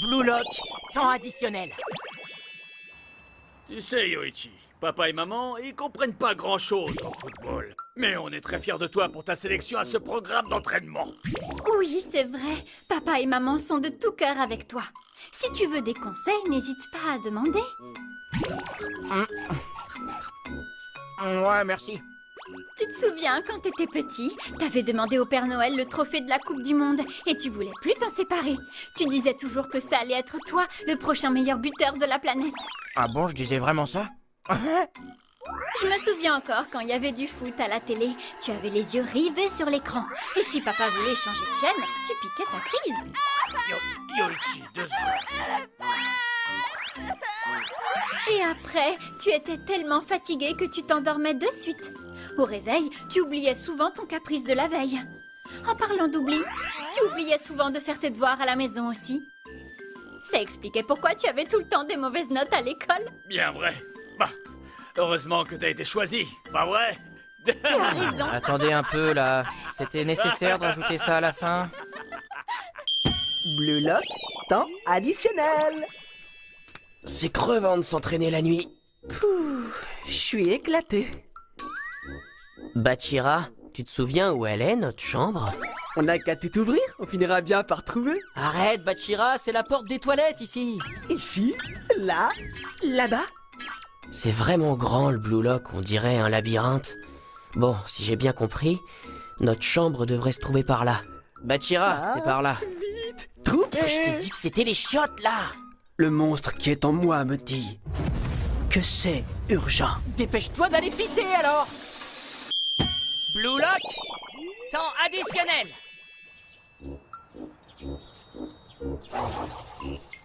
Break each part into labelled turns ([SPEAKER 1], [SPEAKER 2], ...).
[SPEAKER 1] Blue Lock, temps additionnel.
[SPEAKER 2] Tu sais, Yoichi, papa et maman, ils comprennent pas grand-chose en football. Mais on est très fiers de toi pour ta sélection à ce programme d'entraînement.
[SPEAKER 3] Oui, c'est vrai. Papa et maman sont de tout cœur avec toi. Si tu veux des conseils, n'hésite pas à demander.
[SPEAKER 1] Ouais, merci.
[SPEAKER 3] Tu te souviens, quand t'étais petit, t'avais demandé au Père Noël le trophée de la Coupe du Monde et tu voulais plus t'en séparer. Tu disais toujours que ça allait être toi, le prochain meilleur buteur de la planète.
[SPEAKER 1] Ah bon, je disais vraiment ça?
[SPEAKER 3] Je me souviens encore quand il y avait du foot à la télé, tu avais les yeux rivés sur l'écran. Et si papa voulait changer de chaîne, tu piquais ta crise.
[SPEAKER 2] Yoichi, 2 secondes.
[SPEAKER 3] Et après, tu étais tellement fatigué que tu t'endormais de suite. Au réveil, tu oubliais souvent ton caprice de la veille. En parlant d'oubli, tu oubliais souvent de faire tes devoirs à la maison aussi. Ça expliquait pourquoi tu avais tout le temps des mauvaises notes à l'école.
[SPEAKER 2] Bien vrai. Bah, heureusement que t'as été choisi, pas vrai?
[SPEAKER 3] Tu as raison.
[SPEAKER 1] Attendez un peu, là. C'était nécessaire de rajouter ça à la fin?
[SPEAKER 4] Blue Lock, temps additionnel.
[SPEAKER 5] C'est crevant de s'entraîner la nuit.
[SPEAKER 4] Je suis éclaté.
[SPEAKER 5] Bachira, tu te souviens où elle est, notre chambre?
[SPEAKER 4] On n'a qu'à tout ouvrir, on finira bien par trouver.
[SPEAKER 5] Arrête, Bachira, c'est la porte des toilettes ici.
[SPEAKER 4] Ici, là, là-bas.
[SPEAKER 5] C'est vraiment grand le Blue Lock, on dirait un labyrinthe. Bon, si j'ai bien compris, notre chambre devrait se trouver par là. Bachira, c'est par là.
[SPEAKER 4] Vite, troupe.
[SPEAKER 5] Je t'ai dit que c'était les chiottes là.
[SPEAKER 4] Le monstre qui est en moi me dit que c'est urgent.
[SPEAKER 1] Dépêche-toi d'aller pisser alors! Blue Lock, temps additionnel.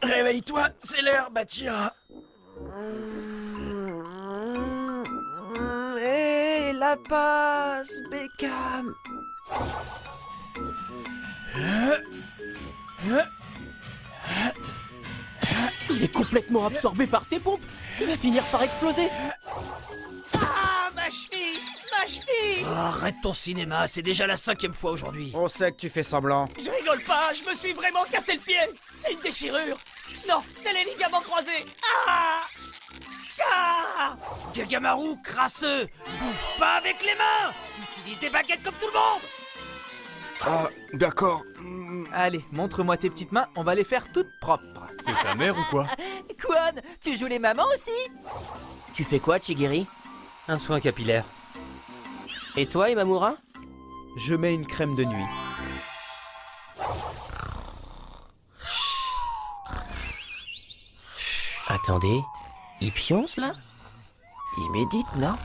[SPEAKER 2] Réveille-toi, c'est l'heure, Bachira.
[SPEAKER 4] Hé, la passe, Beckham.
[SPEAKER 1] Il est complètement absorbé par ses pompes. Il va finir par exploser. Ah, ma cheville! Ma cheville!
[SPEAKER 2] Arrête ton cinéma, c'est déjà la 5e fois aujourd'hui.
[SPEAKER 6] On sait que tu fais semblant.
[SPEAKER 1] Je rigole pas, je me suis vraiment cassé le pied. C'est une déchirure. Non, c'est les ligaments croisés. Ah! Ah!
[SPEAKER 2] Gagamaru, crasseux, bouffe pas avec les mains. Utilise des baguettes comme tout le monde.
[SPEAKER 6] Ah, d'accord.
[SPEAKER 7] Allez, montre-moi tes petites mains, on va les faire toutes propres.
[SPEAKER 6] C'est sa mère ou quoi?
[SPEAKER 1] Kwon, tu joues les mamans aussi?
[SPEAKER 5] Tu fais quoi, Chigiri?
[SPEAKER 8] Un soin capillaire.
[SPEAKER 5] Et toi, Imamura?
[SPEAKER 7] Je mets une crème de nuit.
[SPEAKER 5] Attendez, il pionce là?
[SPEAKER 4] Il médite, non?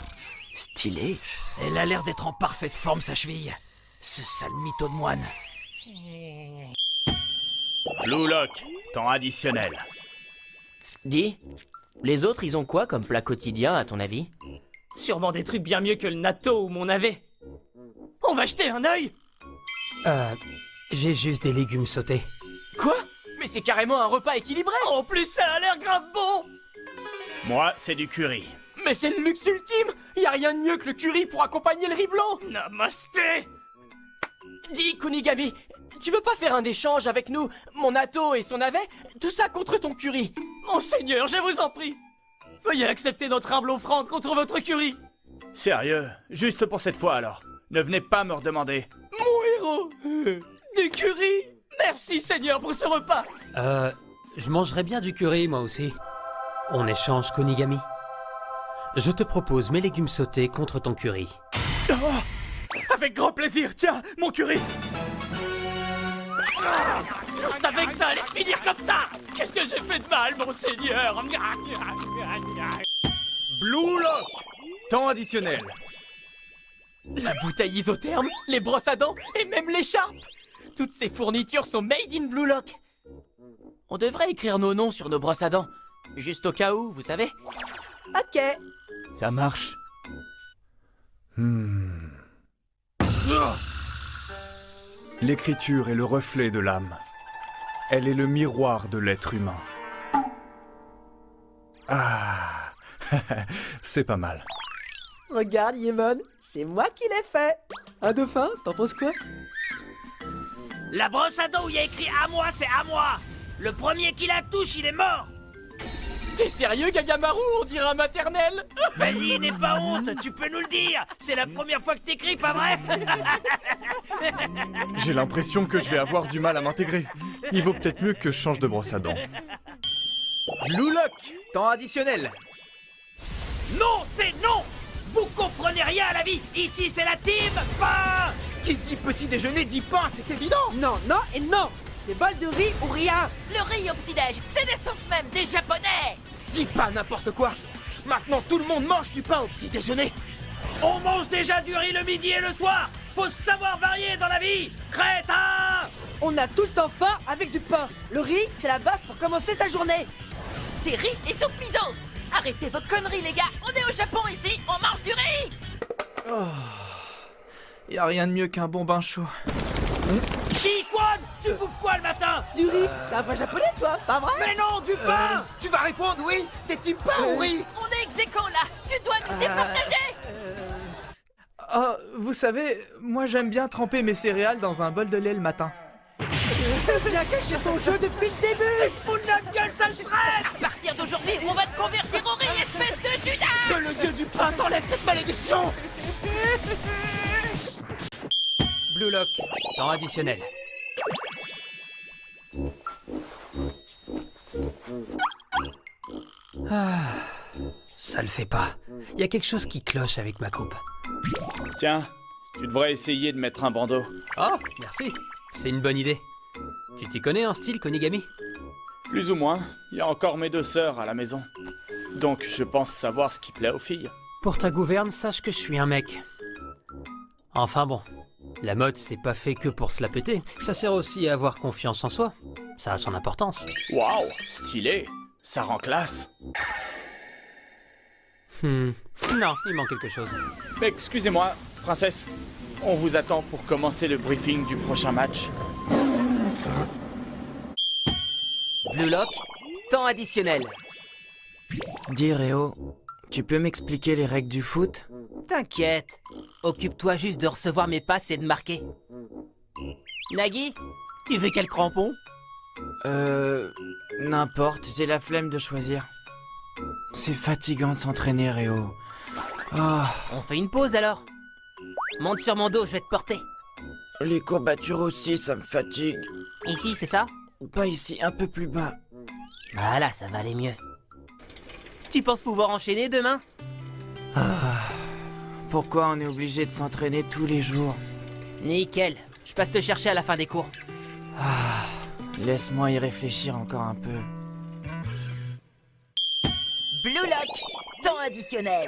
[SPEAKER 4] Stylé.
[SPEAKER 2] Elle a l'air d'être en parfaite forme, sa cheville. Ce sale mytho de moine. Blue Lock, temps additionnel.
[SPEAKER 5] Dis, les autres, ils ont quoi comme plat quotidien, à ton avis?
[SPEAKER 1] Sûrement des trucs bien mieux que le natto ou mon navet. On va jeter un œil?
[SPEAKER 8] J'ai juste des légumes sautés.
[SPEAKER 1] Quoi? Mais c'est carrément un repas équilibré. En plus, ça a l'air grave bon.
[SPEAKER 2] Moi, c'est du curry.
[SPEAKER 1] Mais c'est le luxe ultime. Y a rien de mieux que le curry pour accompagner le riz blanc.
[SPEAKER 2] Namasté.
[SPEAKER 1] Dis, Kunigami, tu veux pas faire un échange avec nous, mon natto et son navet? Tout ça contre ton curry. Monseigneur, je vous en prie. Veuillez accepter notre humble offrande contre votre curry.
[SPEAKER 2] Sérieux, juste pour cette fois alors. Ne venez pas me redemander.
[SPEAKER 1] Mon héros. Du curry. Merci, Seigneur, pour ce repas.
[SPEAKER 8] Je mangerais bien du curry, moi aussi. On échange, Konigami. Je te propose mes légumes sautés contre ton curry.
[SPEAKER 2] Avec grand plaisir, tiens, mon curry.
[SPEAKER 1] Je savais que ça allait finir comme ça. Qu'est-ce que j'ai fait de mal, Monseigneur?
[SPEAKER 6] Blue Lock, temps additionnel.
[SPEAKER 1] La bouteille isotherme, les brosses à dents et même l'écharpe. Toutes ces fournitures sont made in Blue Lock.
[SPEAKER 5] On devrait écrire nos noms sur nos brosses à dents. Juste au cas où, vous savez.
[SPEAKER 4] Ok.
[SPEAKER 7] Ça marche.
[SPEAKER 6] L'écriture est le reflet de l'âme. Elle est le miroir de l'être humain. Ah, c'est pas mal.
[SPEAKER 4] Regarde, Yémon, c'est moi qui l'ai fait. Un dauphin, t'en penses quoi?
[SPEAKER 2] La brosse à dents où il y a écrit à moi, c'est à moi. Le premier qui la touche, il est mort.
[SPEAKER 1] T'es sérieux, Gagamaru? On dirait un maternel.
[SPEAKER 2] Vas-y, n'aie pas honte, tu peux nous le dire. C'est la première fois que t'écris, pas vrai?
[SPEAKER 6] J'ai l'impression que je vais avoir du mal à m'intégrer. Il vaut peut-être mieux que je change de brosse à dents.
[SPEAKER 7] Blue Lock, temps additionnel.
[SPEAKER 2] Non, c'est non. Vous comprenez rien à la vie. Ici, c'est la team pain.
[SPEAKER 9] Qui dit petit déjeuner dit pain, c'est évident. Non, non et non. C'est bol de riz ou rien.
[SPEAKER 10] Le riz au petit-déj, c'est l'essence même des Japonais.
[SPEAKER 9] Dis pas n'importe quoi. Maintenant, tout le monde mange du pain au petit déjeuner.
[SPEAKER 2] On mange déjà du riz le midi et le soir. Faut savoir varier dans la vie. Crétin.
[SPEAKER 9] On a tout le temps faim avec du pain. Le riz, c'est la base pour commencer sa journée.
[SPEAKER 10] C'est riz et soupe miso. Arrêtez vos conneries, les gars. On est au Japon ici, on mange du riz.
[SPEAKER 7] Y a rien de mieux qu'un bon bain chaud.
[SPEAKER 2] Kikwan, tu bouffes quoi le matin?
[SPEAKER 9] Du riz. T'es un vrai japonais, toi, pas vrai?
[SPEAKER 2] Mais non, du pain.
[SPEAKER 9] Tu vas répondre oui. T'es team pain ou riz?
[SPEAKER 10] On est ex-aequo, là. Tu dois nous départager.
[SPEAKER 7] Oh, vous savez, moi j'aime bien tremper mes céréales dans un bol de lait le matin.
[SPEAKER 9] T'as bien caché ton jeu depuis le début.
[SPEAKER 2] Fous de notre gueule, sale traître.
[SPEAKER 10] À partir d'aujourd'hui, on va te convertir au riz, espèce de Judas.
[SPEAKER 9] Que le dieu du pain t'enlève cette malédiction.
[SPEAKER 8] Blue Lock, temps additionnel. Ah, ça le fait pas. Il y a quelque chose qui cloche avec ma coupe.
[SPEAKER 2] Tiens, tu devrais essayer de mettre un bandeau.
[SPEAKER 8] Oh, merci. C'est une bonne idée. Tu t'y connais en style, Konigami?
[SPEAKER 2] Plus ou moins. Il y a encore mes deux sœurs à la maison. Donc je pense savoir ce qui plaît aux filles.
[SPEAKER 8] Pour ta gouverne, sache que je suis un mec. Enfin bon, la mode c'est pas fait que pour se la péter. Ça sert aussi à avoir confiance en soi. Ça a son importance.
[SPEAKER 2] Waouh, stylé. Ça rend classe.
[SPEAKER 8] Non, il manque quelque chose.
[SPEAKER 2] Excusez-moi, princesse. On vous attend pour commencer le briefing du prochain match.
[SPEAKER 4] Blue Lock, temps additionnel.
[SPEAKER 5] Dis Réo, tu peux m'expliquer les règles du foot?
[SPEAKER 4] T'inquiète, occupe-toi juste de recevoir mes passes et de marquer. Nagui, tu veux quel crampon?
[SPEAKER 5] N'importe, j'ai la flemme de choisir. C'est fatigant de s'entraîner, Réo.
[SPEAKER 4] On fait une pause alors. Monte sur mon dos, je vais te porter.
[SPEAKER 5] Les courbatures aussi, ça me fatigue.
[SPEAKER 4] Ici, c'est ça?
[SPEAKER 5] Pas ici, un peu plus bas.
[SPEAKER 4] Voilà, ça va aller mieux. Tu penses pouvoir enchaîner demain?
[SPEAKER 5] Pourquoi on est obligé de s'entraîner tous les jours?
[SPEAKER 4] Nickel, je passe te chercher à la fin des cours.
[SPEAKER 5] Laisse-moi y réfléchir encore un peu.
[SPEAKER 10] Blue Lock, temps additionnel.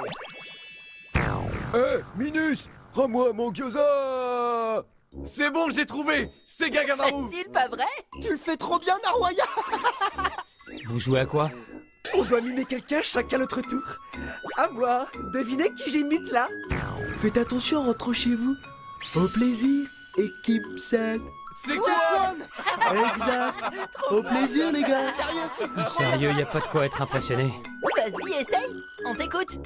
[SPEAKER 9] Minus, rends-moi mon gyoza.
[SPEAKER 6] C'est bon, j'ai trouvé. C'est Gagamaru.
[SPEAKER 10] Facile, pas vrai?
[SPEAKER 9] Tu le fais trop bien, Naruaya.
[SPEAKER 8] Vous jouez à quoi?
[SPEAKER 9] On doit mimer quelqu'un chacun notre tour. À moi, devinez qui j'imite là? Faites attention en rentrant chez vous. Au plaisir, équipe 7.
[SPEAKER 6] C'est quoi?
[SPEAKER 9] Exact. Au plaisir, les gars.
[SPEAKER 8] Sérieux, y a pas de quoi être impressionné.
[SPEAKER 10] Vas-y, essaye. On t'écoute.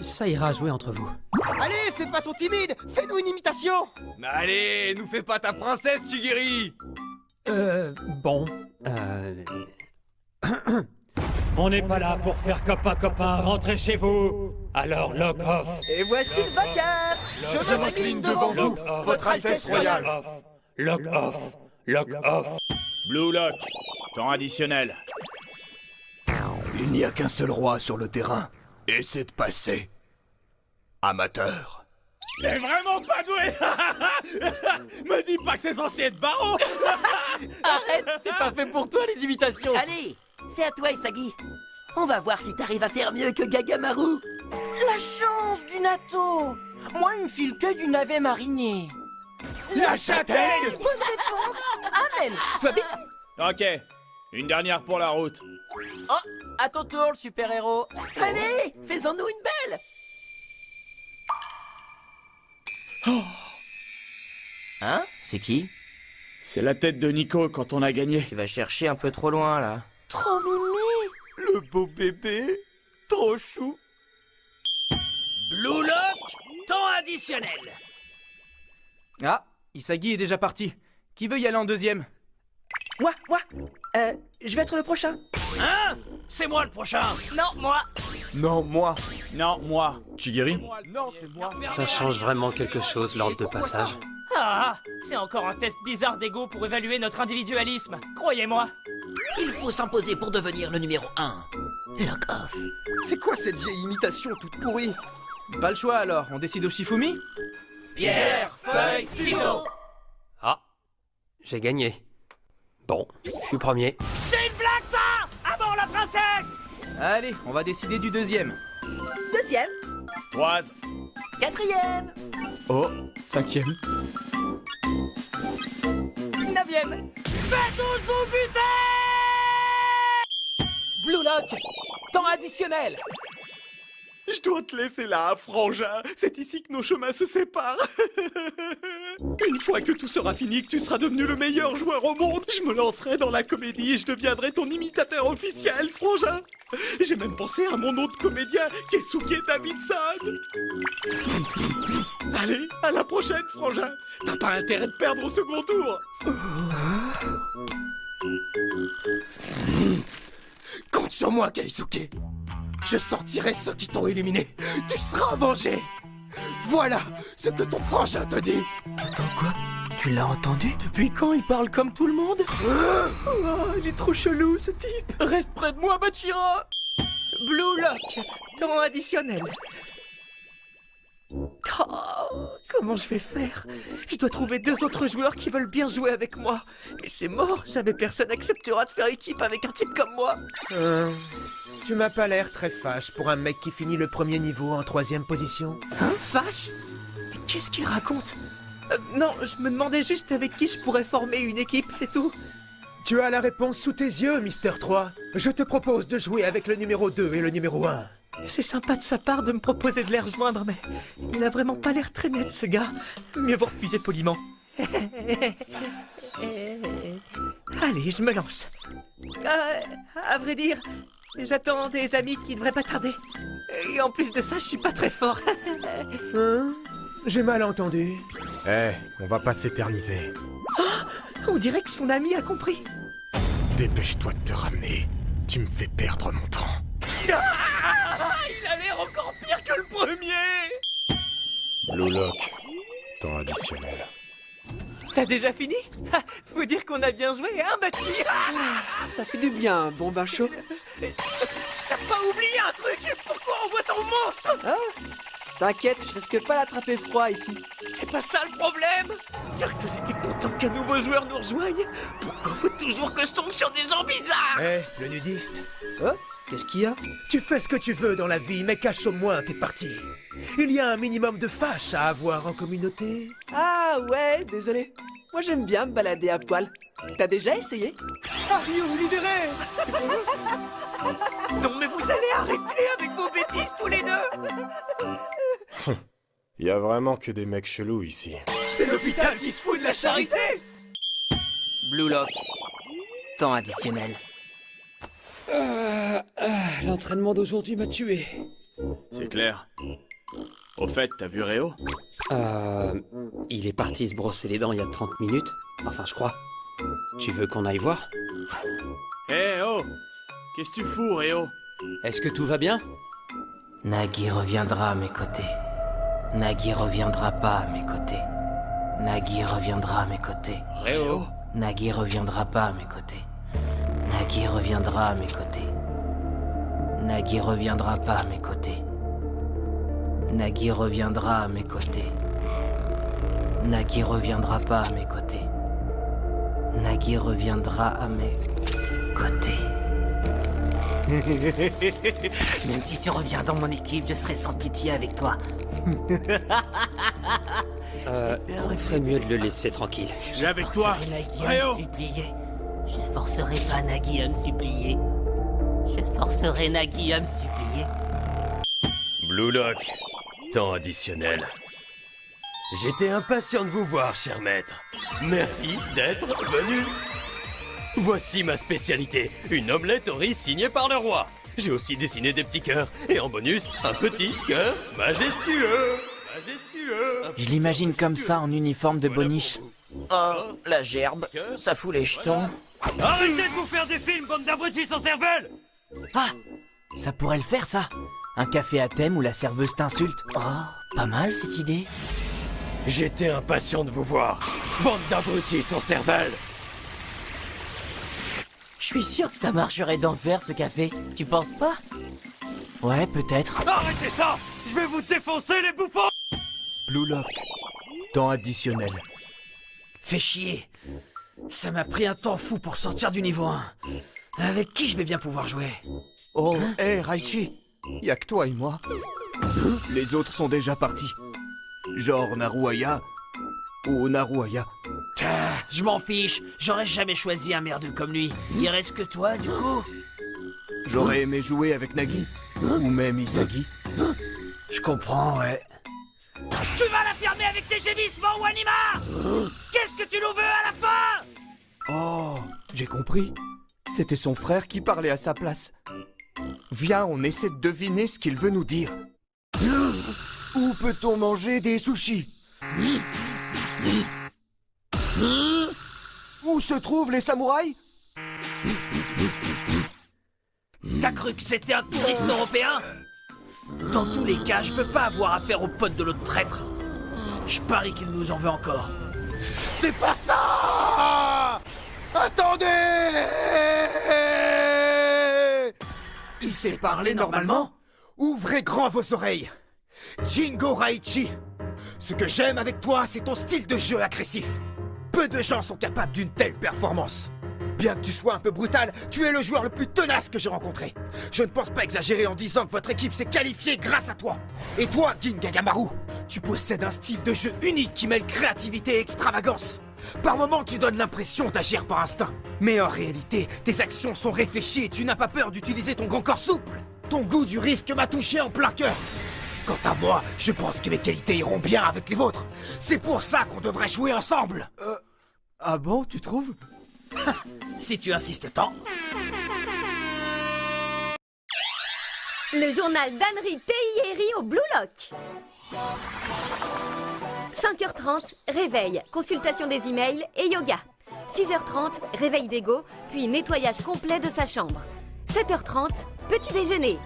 [SPEAKER 8] Ça ira jouer entre vous.
[SPEAKER 9] Allez, fais pas ton timide. Fais-nous une imitation.
[SPEAKER 6] Allez, nous fais pas ta princesse, Chigiri.
[SPEAKER 8] Bon, On n'est pas là pour faire copain-copain, rentrez chez vous. Alors lock off.
[SPEAKER 9] Et voici le vainqueur. Je m'incline devant vous, votre Altesse royale.
[SPEAKER 8] Lock off. Lock off.
[SPEAKER 2] Blue Lock, temps additionnel.
[SPEAKER 9] Il n'y a qu'un seul roi sur le terrain, et c'est de passer. Amateur.
[SPEAKER 2] T'es vraiment pas doué. Me dis pas que c'est censé être barreau.
[SPEAKER 1] Arrête, c'est pas fait pour toi les imitations.
[SPEAKER 10] Allez, c'est à toi, Isagi. On va voir si t'arrives à faire mieux que Gagamaru.
[SPEAKER 1] La chance du natto. Moi, il me file que du navet mariné.
[SPEAKER 2] La châtaigne.
[SPEAKER 10] Bonne réponse. Amen. Sois béni.
[SPEAKER 2] Ok, une dernière pour la route.
[SPEAKER 1] Oh, à ton tour, le super-héros.
[SPEAKER 10] Allez, faisons-nous une belle.
[SPEAKER 5] Hein? C'est qui?
[SPEAKER 2] C'est la tête de Nico quand on a gagné.
[SPEAKER 5] Tu vas chercher un peu trop loin, là.
[SPEAKER 10] Trop mimi.
[SPEAKER 9] Le beau bébé, trop chou.
[SPEAKER 2] Blue Lock, temps additionnel.
[SPEAKER 7] Ah, Isagi est déjà parti. Qui veut y aller en deuxième?
[SPEAKER 9] Moi. Je vais être le prochain.
[SPEAKER 2] Hein? C'est moi le prochain.
[SPEAKER 10] Non, moi.
[SPEAKER 6] Non, moi.
[SPEAKER 2] Non, moi.
[SPEAKER 6] Chigiri?
[SPEAKER 9] Non, c'est moi.
[SPEAKER 8] Ça change vraiment quelque chose, l'ordre de passage.
[SPEAKER 1] Ah, c'est encore un test bizarre d'ego pour évaluer notre individualisme. Croyez-moi.
[SPEAKER 10] Il faut s'imposer pour devenir le numéro 1. Lock off.
[SPEAKER 9] C'est quoi cette vieille imitation toute pourrie?
[SPEAKER 7] Pas le choix alors, on décide au Shifumi?
[SPEAKER 1] Pierre, feuille, ciseaux.
[SPEAKER 8] Ah, j'ai gagné. Bon, je suis premier.
[SPEAKER 1] C'est une blague ça! À mort la princesse!
[SPEAKER 7] Allez, on va décider du deuxième.
[SPEAKER 9] Deuxième.
[SPEAKER 2] Toise.
[SPEAKER 10] Quatrième.
[SPEAKER 6] Oh, 5e.
[SPEAKER 9] 9e.
[SPEAKER 1] Je vais tous vous buter!
[SPEAKER 9] Blue Lock. Temps additionnel.
[SPEAKER 6] Je dois te laisser là, frangin. C'est ici que nos chemins se séparent. Une fois que tout sera fini, que tu seras devenu le meilleur joueur au monde, je me lancerai dans la comédie et je deviendrai ton imitateur officiel, frangin. J'ai même pensé à mon autre comédien, Keisuke Davidson. Allez, à la prochaine, frangin. T'as pas intérêt de perdre au second tour.
[SPEAKER 9] Compte sur moi, Keisuke. Je sortirai ceux qui t'ont éliminé. Tu seras vengé. Voilà ce que ton frangin te dit.
[SPEAKER 4] Attends, quoi? Tu l'as entendu?
[SPEAKER 9] Depuis quand il parle comme tout le monde? Il est trop chelou, ce type.
[SPEAKER 1] Reste près de moi, Bachira!
[SPEAKER 9] Blue Lock. Temps additionnel. Oh, comment je vais faire? Je dois trouver 2 autres joueurs qui veulent bien jouer avec moi. Mais c'est mort, jamais personne n'acceptera de faire équipe avec un type comme moi.
[SPEAKER 11] Tu m'as pas l'air très fâche pour un mec qui finit le premier niveau en 3e position.
[SPEAKER 9] Hein? Vache? Mais qu'est-ce qu'il raconte? Non, je me demandais juste avec qui je pourrais former une équipe, c'est tout.
[SPEAKER 11] Tu as la réponse sous tes yeux, Mister 3. Je te propose de jouer avec le numéro 2 et le numéro 1.
[SPEAKER 9] C'est sympa de sa part de me proposer de les rejoindre, mais il a vraiment pas l'air très net, ce gars. Mieux vaut refuser poliment. Allez, je me lance. À vrai dire, j'attends des amis qui devraient pas tarder. Et en plus de ça, je suis pas très fort.
[SPEAKER 11] Hein? J'ai mal entendu. On va pas s'éterniser.
[SPEAKER 9] On dirait que son ami a compris.
[SPEAKER 11] Dépêche-toi de te ramener. Tu me fais perdre mon temps.
[SPEAKER 1] Il a l'air encore pire que le premier!
[SPEAKER 11] Blue Lock. Temps additionnel.
[SPEAKER 9] T'as déjà fini? Faut dire qu'on a bien joué, hein, Bati?
[SPEAKER 12] Ça fait du bien, bon bain chaud.
[SPEAKER 1] T'as pas oublié un truc? Pourquoi on voit ton monstre?
[SPEAKER 12] T'inquiète, je risque pas d'attraper froid ici.
[SPEAKER 1] C'est pas ça le problème!
[SPEAKER 9] Dire que j'étais content qu'un nouveau joueur nous rejoigne. Pourquoi faut toujours que je tombe sur des gens bizarres?
[SPEAKER 11] Le nudiste.
[SPEAKER 12] Oh, qu'est-ce qu'il y a?
[SPEAKER 11] Tu fais ce que tu veux dans la vie, mais cache au moins tes parties. Il y a un minimum de fâche à avoir en communauté.
[SPEAKER 12] Ah ouais, désolé. Moi j'aime bien me balader à poil. T'as déjà essayé?
[SPEAKER 9] Mario, libéré! Non mais vous allez arrêter avec vos bêtises tous les deux!
[SPEAKER 11] Il y a vraiment que des mecs chelous ici.
[SPEAKER 9] C'est l'hôpital qui se fout de la charité!
[SPEAKER 4] Blue Lock. Temps additionnel.
[SPEAKER 12] L'entraînement d'aujourd'hui m'a tué.
[SPEAKER 2] C'est clair. Au fait, t'as vu Réo?
[SPEAKER 8] Il est parti se brosser les dents il y a 30 minutes. Enfin, je crois. Tu veux qu'on aille voir?
[SPEAKER 2] Oh! Qu'est-ce que tu fous, Réo?
[SPEAKER 8] Est-ce que tout va bien?
[SPEAKER 4] Nagui reviendra à mes côtés. Nagui reviendra pas à mes côtés. Nagui reviendra à mes côtés.
[SPEAKER 2] Réo?
[SPEAKER 4] Nagui reviendra pas à mes côtés. Nagui reviendra à mes côtés. Nagui reviendra pas à mes côtés. Nagui reviendra à mes côtés. Nagui reviendra pas à mes côtés. Nagui reviendra à mes côtés. Même si tu reviens dans mon équipe, je serai sans pitié avec toi.
[SPEAKER 8] On ferait mieux de le laisser tranquille.
[SPEAKER 2] Je suis avec toi,
[SPEAKER 4] Nagui à
[SPEAKER 2] Réo!
[SPEAKER 4] me supplier. Je forcerai pas Nagui à me supplier. Je forcerai Nagui à me supplier.
[SPEAKER 11] Blue Lock. Temps additionnel. J'étais impatient de vous voir, cher maître. Merci d'être venu. Voici ma spécialité, une omelette au riz signée par le roi. J'ai aussi dessiné des petits cœurs, et en bonus, un petit cœur majestueux.
[SPEAKER 5] Je l'imagine comme ça en uniforme de boniche.
[SPEAKER 1] Oh, la gerbe, ça fout les jetons.
[SPEAKER 11] Arrêtez de vous faire des films, bande d'abrutis sans cervelle!
[SPEAKER 4] Ah, ça pourrait le faire, ça. Un café à thème où la serveuse t'insulte. Oh, pas mal cette idée.
[SPEAKER 11] J'étais impatient de vous voir, bande d'abrutis sans cervelle!
[SPEAKER 4] Je suis sûr que ça marcherait d'enfer, ce café. Tu penses pas? Ouais, peut-être.
[SPEAKER 11] Arrêtez ça! Je vais vous défoncer, les bouffons!
[SPEAKER 9] Blue Lock. Temps additionnel.
[SPEAKER 4] Fais chier. Ça m'a pris un temps fou pour sortir du niveau 1. Avec qui je vais bien pouvoir jouer?
[SPEAKER 9] Oh, hé, Raichi. Y'a que toi et moi. Les autres sont déjà partis. Genre Naruaya ou Naruaya.
[SPEAKER 4] Je m'en fiche. J'aurais jamais choisi un merdeux comme lui. Il reste que toi, du coup.
[SPEAKER 9] J'aurais aimé jouer avec Nagi. Ou même Isagi.
[SPEAKER 4] Je comprends, ouais.
[SPEAKER 2] Tu vas la fermer avec tes gémissements, Wanima! Qu'est-ce que tu nous veux à la fin?
[SPEAKER 9] Oh, j'ai compris. C'était son frère qui parlait à sa place. Viens, on essaie de deviner ce qu'il veut nous dire. Où peut-on manger des sushis? Où se trouvent les samouraïs?
[SPEAKER 4] T'as cru que c'était un touriste européen? Dans tous les cas, je peux pas avoir affaire aux potes de l'autre traître. Je parie qu'il nous en veut encore.
[SPEAKER 9] C'est pas ça! Attendez!
[SPEAKER 4] Il sait parler normalement?
[SPEAKER 9] Ouvrez grand vos oreilles. Jingo Raichi, ce que j'aime avec toi, c'est ton style de jeu agressif. Peu de gens sont capables d'une telle performance. Bien que tu sois un peu brutal, tu es le joueur le plus tenace que j'ai rencontré. Je ne pense pas exagérer en disant que votre équipe s'est qualifiée grâce à toi. Et toi, Gingagamaru, tu possèdes un style de jeu unique qui mêle créativité et extravagance. Par moments, tu donnes l'impression d'agir par instinct. Mais en réalité, tes actions sont réfléchies et tu n'as pas peur d'utiliser ton grand corps souple. Ton goût du risque m'a touché en plein cœur. Quant à moi, je pense que mes qualités iront bien avec les vôtres. C'est pour ça qu'on devrait jouer ensemble. Ah bon, tu trouves?
[SPEAKER 4] Si tu insistes tant.
[SPEAKER 13] Le journal d'Anri Teiheri au Blue Lock. 5h30, réveil, consultation des emails et yoga. 6h30, réveil d'Ego, puis nettoyage complet de sa chambre. 7h30, petit déjeuner.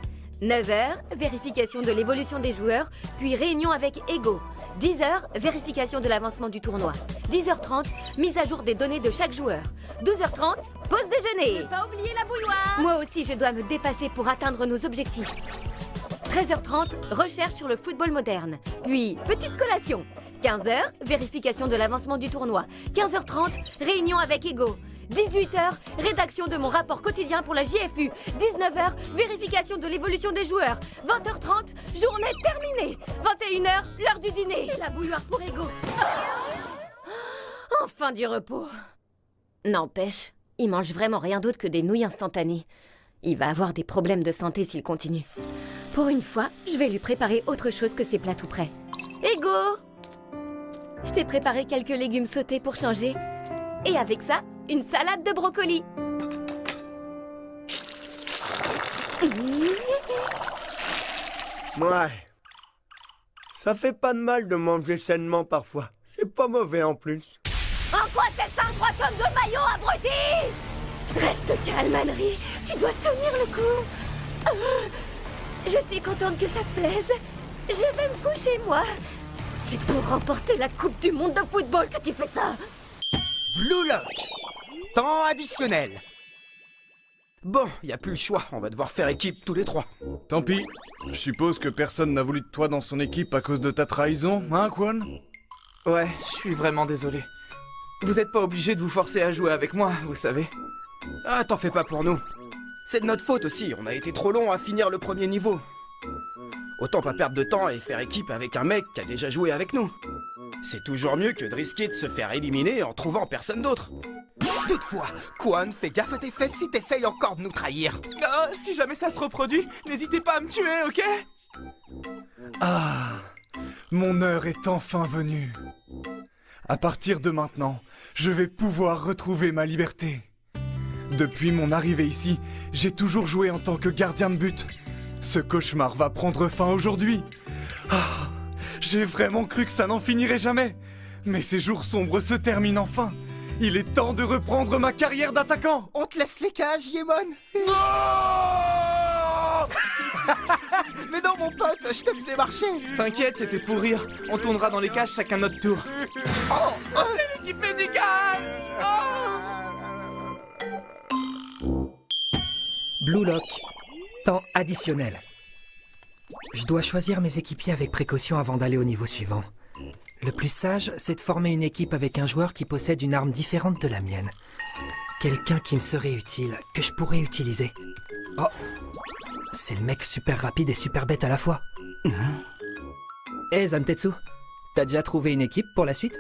[SPEAKER 13] 9h, vérification de l'évolution des joueurs, puis réunion avec Ego. 10h, vérification de l'avancement du tournoi. 10h30, mise à jour des données de chaque joueur. 12h30, pause déjeuner.
[SPEAKER 3] Ne pas oublier la bouilloire.
[SPEAKER 13] Moi aussi, je dois me dépasser pour atteindre nos objectifs. 13h30, recherche sur le football moderne. Puis, petite collation. 15h, vérification de l'avancement du tournoi. 15h30, réunion avec Ego. 18h, rédaction de mon rapport quotidien pour la JFU. 19h, vérification de l'évolution des joueurs. 20h30, journée terminée. 21h, l'heure du dîner.
[SPEAKER 3] Et la bouilloire pour Ego.
[SPEAKER 13] Enfin du repos. N'empêche, il mange vraiment rien d'autre que des nouilles instantanées. Il va avoir des problèmes de santé s'il continue. Pour une fois, je vais lui préparer autre chose que ces plats tout prêts. Ego! Je t'ai préparé quelques légumes sautés pour changer. Et avec ça, une salade de brocoli.
[SPEAKER 14] Ouais. Ça fait pas de mal de manger sainement parfois. C'est pas mauvais en plus.
[SPEAKER 13] En quoi c'est ça, 3 tonnes de maillot, abruti? Reste calme, Anri. Tu dois tenir le coup. Je suis contente que ça te plaise. Je vais me coucher, moi. C'est pour remporter la Coupe du Monde de football que tu fais ça.
[SPEAKER 9] Blue Lock. Temps additionnel. Bon, y a plus le choix, on va devoir faire équipe tous les trois.
[SPEAKER 15] Tant pis. Je suppose que personne n'a voulu de toi dans son équipe à cause de ta trahison, hein, Quan?
[SPEAKER 7] Ouais, je suis vraiment désolé. Vous êtes pas obligé de vous forcer à jouer avec moi, vous savez.
[SPEAKER 9] Ah, t'en fais pas pour nous. C'est de notre faute aussi, on a été trop long à finir le premier niveau. Autant pas perdre de temps et faire équipe avec un mec qui a déjà joué avec nous. C'est toujours mieux que de risquer de se faire éliminer en trouvant personne d'autre. Toutefois, Quan, fais gaffe à tes fesses si t'essayes encore de nous trahir.
[SPEAKER 7] Si jamais ça se reproduit, n'hésitez pas à me tuer, ok?
[SPEAKER 15] Ah, mon heure est enfin venue. À partir de maintenant, je vais pouvoir retrouver ma liberté. Depuis mon arrivée ici, j'ai toujours joué en tant que gardien de but. Ce cauchemar va prendre fin aujourd'hui. Ah, j'ai vraiment cru que ça n'en finirait jamais. Mais ces jours sombres se terminent enfin. Il est temps de reprendre ma carrière d'attaquant.
[SPEAKER 9] On te laisse les cages, Yémon. Mais non, mon pote, je te faisais marcher.
[SPEAKER 7] T'inquiète, c'était pour rire. On tournera dans les cages chacun notre tour.
[SPEAKER 1] C'est l'équipe médicale.
[SPEAKER 16] Blue Lock. Temps additionnel. Je dois choisir mes équipiers avec précaution avant d'aller au niveau suivant. Le plus sage, c'est de former une équipe avec un joueur qui possède une arme différente de la mienne. Quelqu'un qui me serait utile, que je pourrais utiliser. Oh, c'est le mec super rapide et super bête à la fois. Hé, Zamtetsu, t'as déjà trouvé une équipe pour la suite?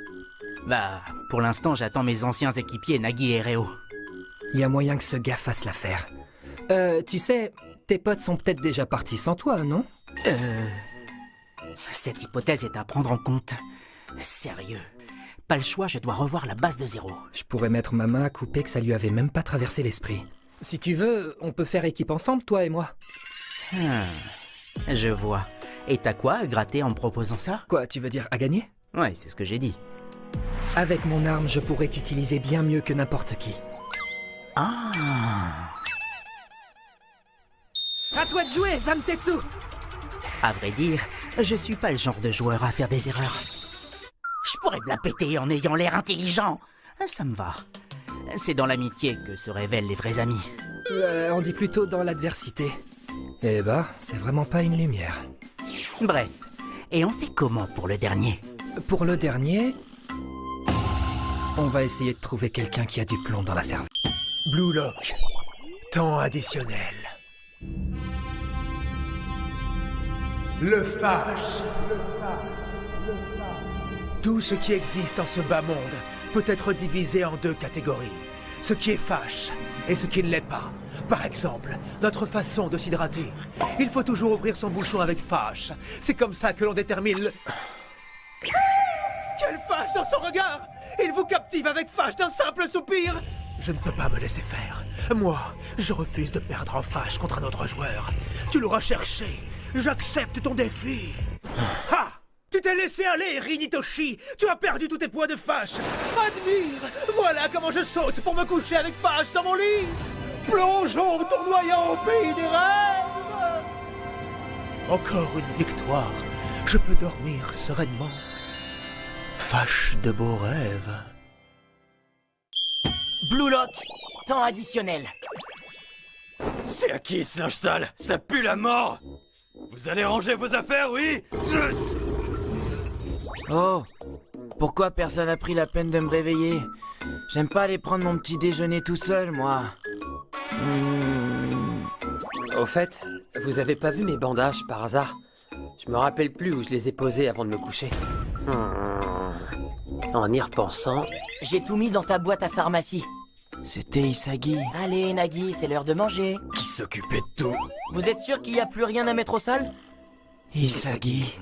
[SPEAKER 17] Bah, pour l'instant, j'attends mes anciens équipiers Nagi et Reo.
[SPEAKER 16] Il y a moyen que ce gars fasse l'affaire. Tu sais, tes potes sont peut-être déjà partis sans toi, non?
[SPEAKER 17] Cette hypothèse est à prendre en compte. Sérieux. Pas le choix, je dois revoir la base de zéro.
[SPEAKER 16] Je pourrais mettre ma main à couper que ça lui avait même pas traversé l'esprit. Si tu veux, on peut faire équipe ensemble, toi et moi.
[SPEAKER 17] Je vois. Et t'as quoi à gratter en me proposant ça?
[SPEAKER 16] Quoi, tu veux dire à gagner?
[SPEAKER 17] Ouais, c'est ce que j'ai dit.
[SPEAKER 16] Avec mon arme, je pourrais t'utiliser bien mieux que n'importe qui.
[SPEAKER 17] Ah.
[SPEAKER 16] À toi de jouer, Zamtetsu!
[SPEAKER 17] À vrai dire, je suis pas le genre de joueur à faire des erreurs. Je pourrais me la péter en ayant l'air intelligent. Ça me va. C'est dans l'amitié que se révèlent les vrais amis.
[SPEAKER 16] On dit plutôt dans l'adversité. Eh bah, c'est vraiment pas une lumière.
[SPEAKER 17] Bref, et on fait comment pour le dernier?
[SPEAKER 16] Pour le dernier, on va essayer de trouver quelqu'un qui a du plomb dans la cervelle.
[SPEAKER 9] Blue Lock. Temps additionnel. Le fâche. Tout ce qui existe en ce bas monde peut être divisé en deux catégories. Ce qui est fâche et ce qui ne l'est pas. Par exemple, notre façon de s'hydrater. Il faut toujours ouvrir son bouchon avec fâche. C'est comme ça que l'on détermine le... Quelle fâche dans son regard! Il vous captive avec fâche d'un simple soupir! Je ne peux pas me laisser faire. Moi, je refuse de perdre en fâche contre un autre joueur. Tu l'auras cherché. J'accepte ton défi. Ha! Tu t'es laissé aller, Rinitoshi. Tu as perdu tous tes points de fâche. Admire! Voilà comment je saute pour me coucher avec fâche dans mon lit. Plongeons tournoyant au pays des rêves. Encore une victoire. Je peux dormir sereinement. Fâche de beaux rêves.
[SPEAKER 1] Blue Lock, temps additionnel.
[SPEAKER 11] C'est à qui ce linge sale? Ça pue la mort! Vous allez ranger vos affaires, oui?
[SPEAKER 4] Oh, pourquoi personne n'a pris la peine de me réveiller? J'aime pas aller prendre mon petit déjeuner tout seul, moi.
[SPEAKER 8] Au fait, vous avez pas vu mes bandages par hasard? Je me rappelle plus où je les ai posés avant de me coucher. En y repensant...
[SPEAKER 1] J'ai tout mis dans ta boîte à pharmacie.
[SPEAKER 4] C'était Isagi.
[SPEAKER 1] Allez, Nagi, c'est l'heure de manger.
[SPEAKER 11] Qui s'occupait de tout?
[SPEAKER 1] Vous êtes sûr qu'il n'y a plus rien à mettre au sol?
[SPEAKER 4] Isagi.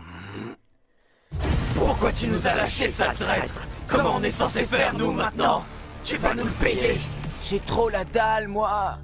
[SPEAKER 11] Pourquoi tu nous as lâchés, sale traître? Comment on est censé faire, nous, maintenant? Tu vas nous le payer!
[SPEAKER 4] J'ai trop la dalle, moi.